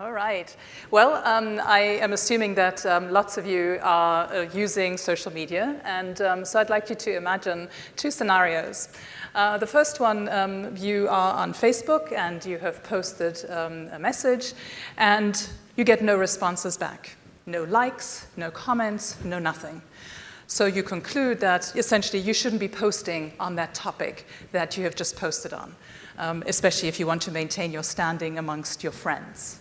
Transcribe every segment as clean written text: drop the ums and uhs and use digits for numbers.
All right. Well, I am assuming that lots of you are using social media, and so I'd like you to imagine two scenarios. The first one, you are on Facebook and you have posted a message and you get no responses back. No likes, no comments, no nothing. So you conclude that essentially you shouldn't be posting on that topic that you have just posted on, especially if you want to maintain your standing amongst your friends.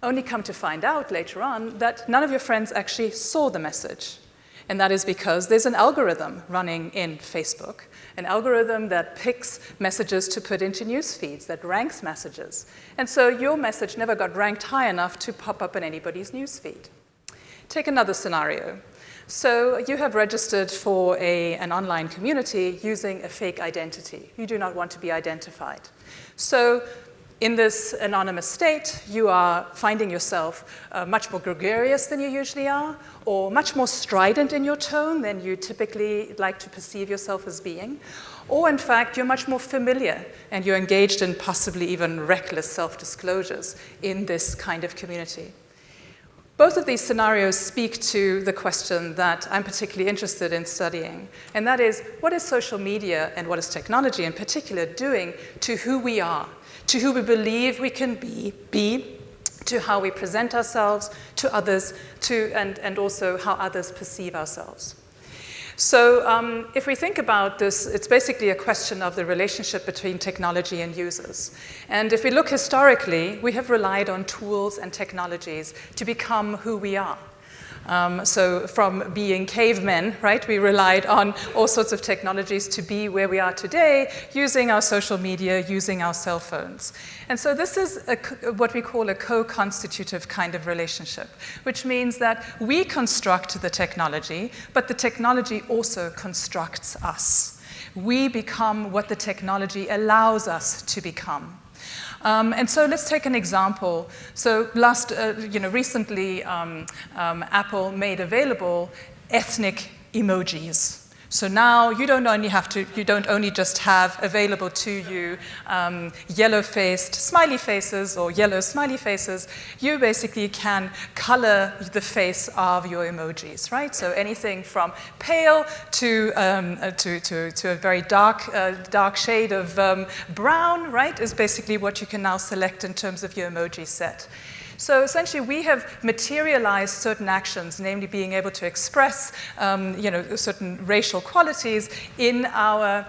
Only come to find out later on that none of your friends actually saw the message. And that is because there's an algorithm running in Facebook, an algorithm that picks messages to put into news feeds, that ranks messages. And so your message never got ranked high enough to pop up in anybody's news feed. Take another scenario. So you have registered for an online community using a fake identity. You do not want to be identified. So in this anonymous state, you are finding yourself much more gregarious than you usually are, or much more strident in your tone than you typically like to perceive yourself as being. Or in fact, you're much more familiar and you're engaged in possibly even reckless self-disclosures in this kind of community. Both of these scenarios speak to the question that I'm particularly interested in studying, and that is, what is social media and what is technology in particular doing to who we are, to who we believe we can be, to how we present ourselves to others, and also how others perceive ourselves. So if we think about this, it's basically a question of the relationship between technology and users. And if we look historically, we have relied on tools and technologies to become who we are. So from being cavemen, right, we relied on all sorts of technologies to be where we are today, using our social media, using our cell phones. And so this is what we call a co-constitutive kind of relationship, which means that we construct the technology, but the technology also constructs us. We become what the technology allows us to become. And so let's take an example. So recently, Apple made available ethnic emojis. So now you don't only just have available to you yellow-faced smiley faces or yellow smiley faces. You basically can color the face of your emojis, right? So anything from pale to a very dark shade of brown, right, is basically what you can now select in terms of your emoji set. So essentially, we have materialized certain actions, namely being able to express certain racial qualities in our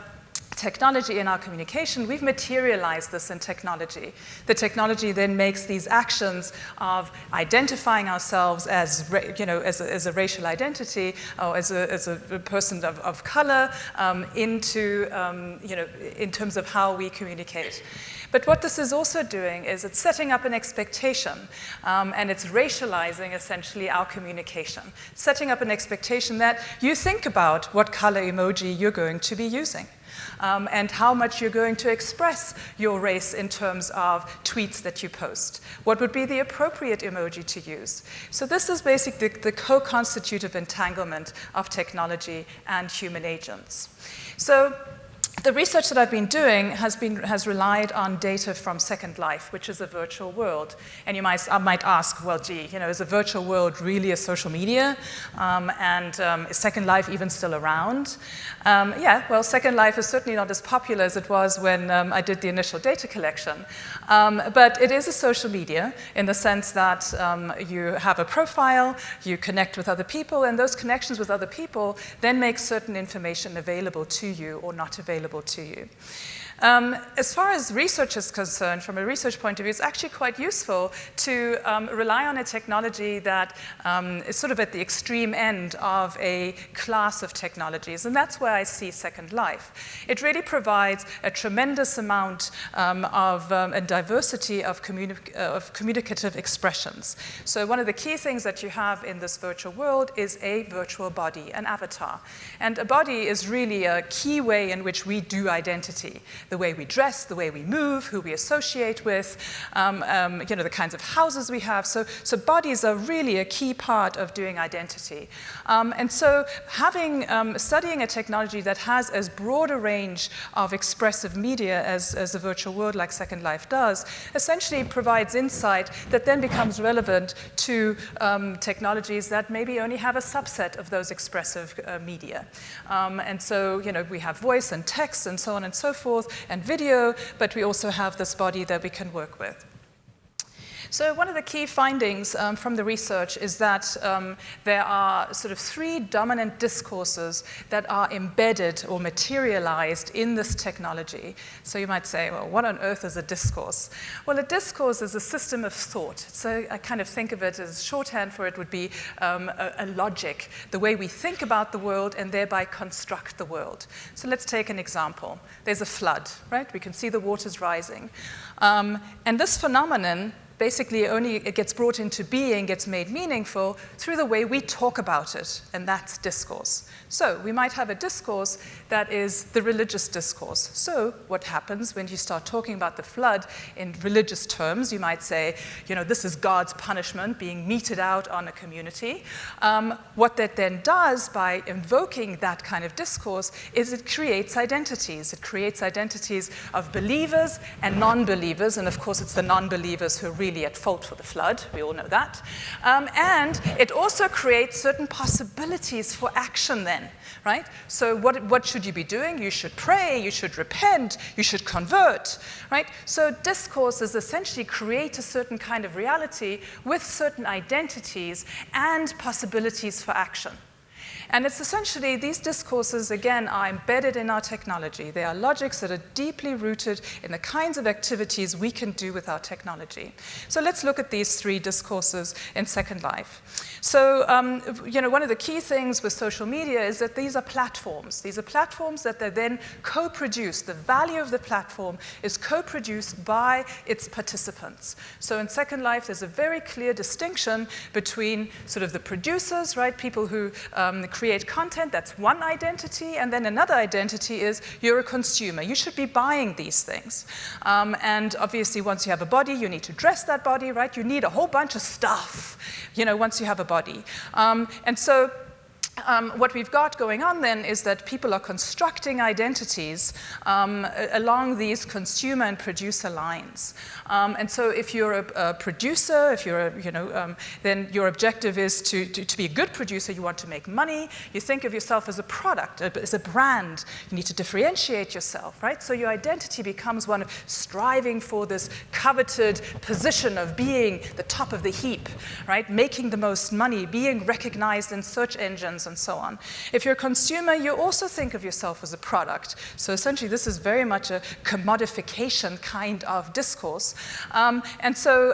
technology, in our communication. We've materialized this in technology. The technology then makes these actions of identifying ourselves as a racial identity or as a person of color in terms of how we communicate. But what this is also doing is it's setting up an expectation, and it's racializing essentially our communication, setting up an expectation that you think about what color emoji you're going to be using. And how much you're going to express your race in terms of tweets that you post. What would be the appropriate emoji to use? So this is basically the co-constitutive entanglement of technology and human agents. So the research that I've been doing has relied on data from Second Life, which is a virtual world. And I might ask, well, gee, is a virtual world really a social media? Is Second Life even still around? Yeah, well, Second Life is certainly not as popular as it was when I did the initial data collection. But it is a social media in the sense that you have a profile, you connect with other people, and those connections with other people then make certain information available to you or not available to you. As far as research is concerned, from a research point of view, it's actually quite useful to rely on a technology that is sort of at the extreme end of a class of technologies, and that's where I see Second Life. It really provides a tremendous amount of a diversity of communicative expressions. So one of the key things that you have in this virtual world is a virtual body, an avatar. And a body is really a key way in which we do identity. the way we dress, the way we move, who we associate with, the kinds of houses we have. So bodies are really a key part of doing identity. And so studying a technology that has as broad a range of expressive media as the virtual world like Second Life does, essentially provides insight that then becomes relevant to technologies that maybe only have a subset of those expressive media. And so, we have voice and text and so on and so forth, and video, but we also have this body that we can work with. So one of the key findings from the research is that there are sort of 3 dominant discourses that are embedded or materialized in this technology. So you might say, well, what on earth is a discourse? Well, a discourse is a system of thought. So I kind of think of it as shorthand for it would be a logic, the way we think about the world and thereby construct the world. So let's take an example. There's a flood, right? We can see the waters rising. And this phenomenon basically only it gets brought into being, gets made meaningful through the way we talk about it, and that's discourse. So we might have a discourse that is the religious discourse. So what happens when you start talking about the flood in religious terms? You might say, this is God's punishment being meted out on a community. What that then does by invoking that kind of discourse is it creates identities. It creates identities of believers and non-believers, and of course it's the non-believers who are really at fault for the flood. We all know that. And it also creates certain possibilities for action then, right? So what should you be doing? You should pray, you should repent, you should convert, right? So discourses essentially create a certain kind of reality with certain identities and possibilities for action. And it's essentially, these discourses, again, are embedded in our technology. They are logics that are deeply rooted in the kinds of activities we can do with our technology. So let's look at these 3 discourses in Second Life. So, one of the key things with social media is that these are platforms. These are platforms that they're then co-produced. The value of the platform is co-produced by its participants. So in Second Life, there's a very clear distinction between sort of the producers, right, people who create content, that's one identity, and then another identity is you're a consumer. You should be buying these things. And obviously, once you have a body, you need to dress that body, right? You need a whole bunch of stuff, once you have a body. And so what we've got going on then is that people are constructing identities along these consumer and producer lines. And so if you're a producer, if you're then your objective is to be a good producer. You want to make money. You think of yourself as a product, as a brand. You need to differentiate yourself, right? So your identity becomes one of striving for this coveted position of being the top of the heap, right? Making the most money, being recognized in search engines and so on. If you're a consumer, you also think of yourself as a product. So essentially, this is very much a commodification kind of discourse. And so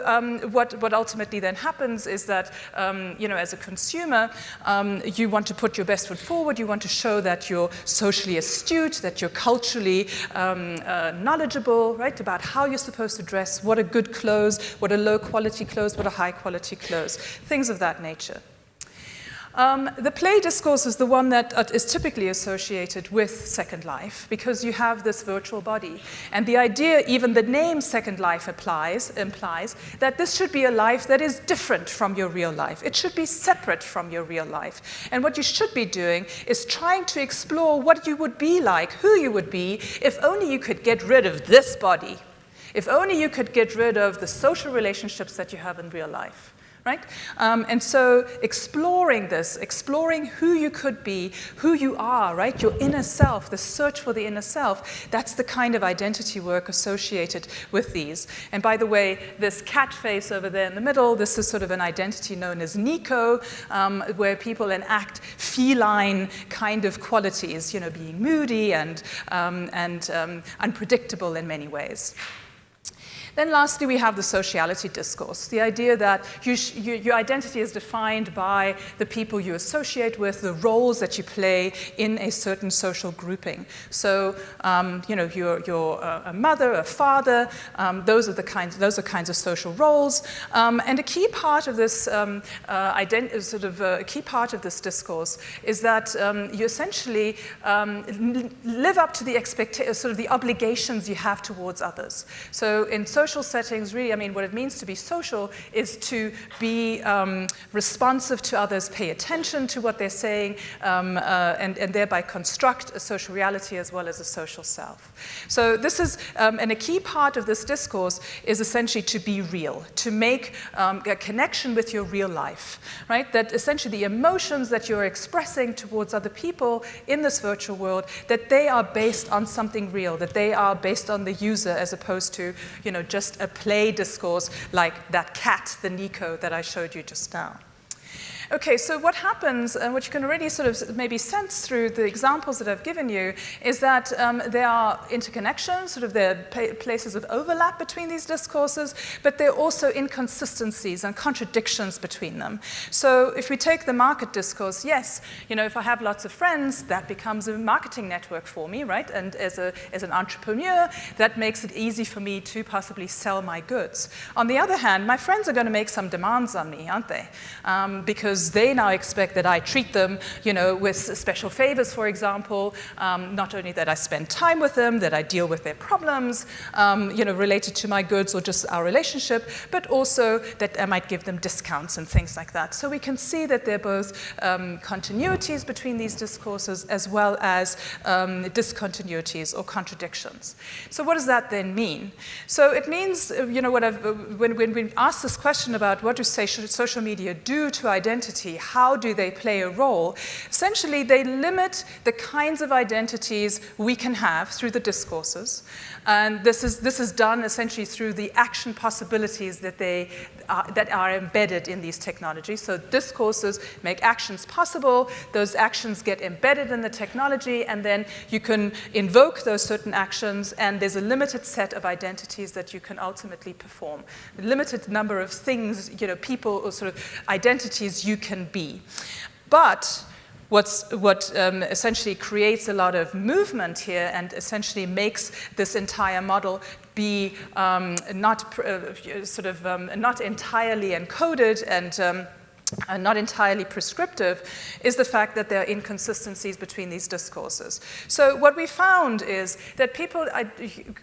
what ultimately then happens is that, as a consumer, you want to put your best foot forward. You want to show that you're socially astute, that you're culturally knowledgeable, right, about how you're supposed to dress, what are good clothes, what are low-quality clothes, what are high-quality clothes, things of that nature. The play discourse is the one that is typically associated with Second Life because you have this virtual body. And the idea, even the name Second Life implies that this should be a life that is different from your real life. It should be separate from your real life. And what you should be doing is trying to explore what you would be like, who you would be, if only you could get rid of this body. If only you could get rid of the social relationships that you have in real life. Right? And so exploring this, exploring who you could be, who you are, right? Your inner self, the search for the inner self, that's the kind of identity work associated with these. And by the way, this cat face over there in the middle, this is sort of an identity known as Nico, where people enact feline kind of qualities, being moody and unpredictable in many ways. Then lastly, we have the sociality discourse, the idea that your identity is defined by the people you associate with, the roles that you play in a certain social grouping. So, you're a mother, a father, those are kinds of social roles. And a key part of this key part of this discourse is that you essentially live up to the the obligations you have towards others. So in social settings, really, I mean, what it means to be social is to be responsive to others, pay attention to what they're saying, and thereby construct a social reality as well as a social self. So this is, and a key part of this discourse is essentially to be real, to make a connection with your real life, right? That essentially the emotions that you're expressing towards other people in this virtual world, that they are based on something real, that they are based on the user as opposed to, just a play discourse like that cat, the Nico, that I showed you just now. Okay, so what happens, and what you can already sort of maybe sense through the examples that I've given you, is that there are interconnections, there are places of overlap between these discourses, but there are also inconsistencies and contradictions between them. So if we take the market discourse, yes, if I have lots of friends, that becomes a marketing network for me, right? And as an entrepreneur, that makes it easy for me to possibly sell my goods. On the other hand, my friends are going to make some demands on me, aren't they? Because they now expect that I treat them, with special favors, for example, not only that I spend time with them, that I deal with their problems, related to my goods or just our relationship, but also that I might give them discounts and things like that. So we can see that there are both continuities between these discourses as well as discontinuities or contradictions. So what does that then mean? So it means, when we ask this question about what do social media do to identity, how do they play a role? Essentially, they limit the kinds of identities we can have through the discourses. And this is done essentially through the action possibilities that are embedded in these technologies. So discourses make actions possible, those actions get embedded in the technology, and then you can invoke those certain actions, and there's a limited set of identities that you can ultimately perform. A limited number of things, people or sort of identities you can be. But what essentially creates a lot of movement here and essentially makes this entire model be not entirely encoded and not entirely prescriptive, is the fact that there are inconsistencies between these discourses. So what we found is that people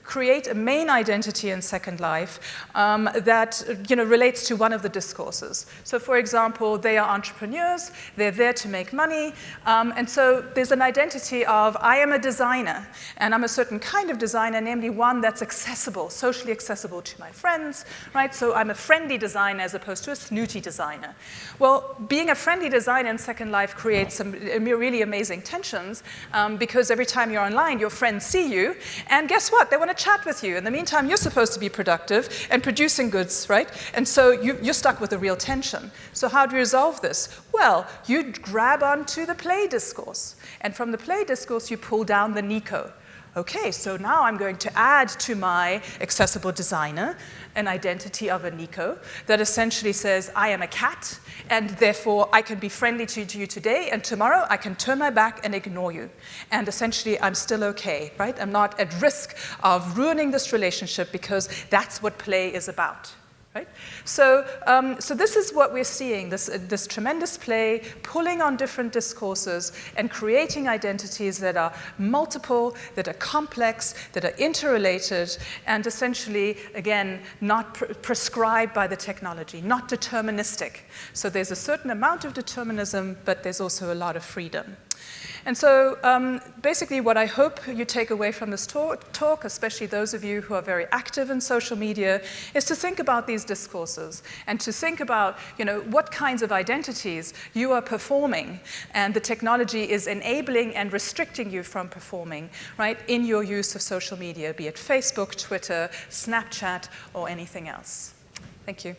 create a main identity in Second Life that relates to one of the discourses. So for example, they are entrepreneurs, they're there to make money, and so there's an identity of I am a designer, and I'm a certain kind of designer, namely one that's accessible, socially accessible to my friends, right? So I'm a friendly designer as opposed to a snooty designer. Well, being a friendly designer in Second Life creates some really amazing tensions because every time you're online, your friends see you, and guess what? They want to chat with you. In the meantime, you're supposed to be productive and producing goods, right? And so you're stuck with a real tension. So how do you resolve this? Well, you grab onto the play discourse, and from the play discourse, you pull down the Nico. Okay, so now I'm going to add to my accessible designer an identity of a Nico that essentially says, I am a cat, and therefore I can be friendly to you today, and tomorrow I can turn my back and ignore you. And essentially I'm still okay, right? I'm not at risk of ruining this relationship because that's what play is about. Right? So this is what we're seeing, this tremendous play pulling on different discourses and creating identities that are multiple, that are complex, that are interrelated, and essentially, again, not prescribed by the technology, not deterministic. So there's a certain amount of determinism, but there's also a lot of freedom. And so basically what I hope you take away from this talk, especially those of you who are very active in social media, is to think about these discourses and to think about what kinds of identities you are performing and the technology is enabling and restricting you from performing, right, in your use of social media, be it Facebook, Twitter, Snapchat, or anything else. Thank you.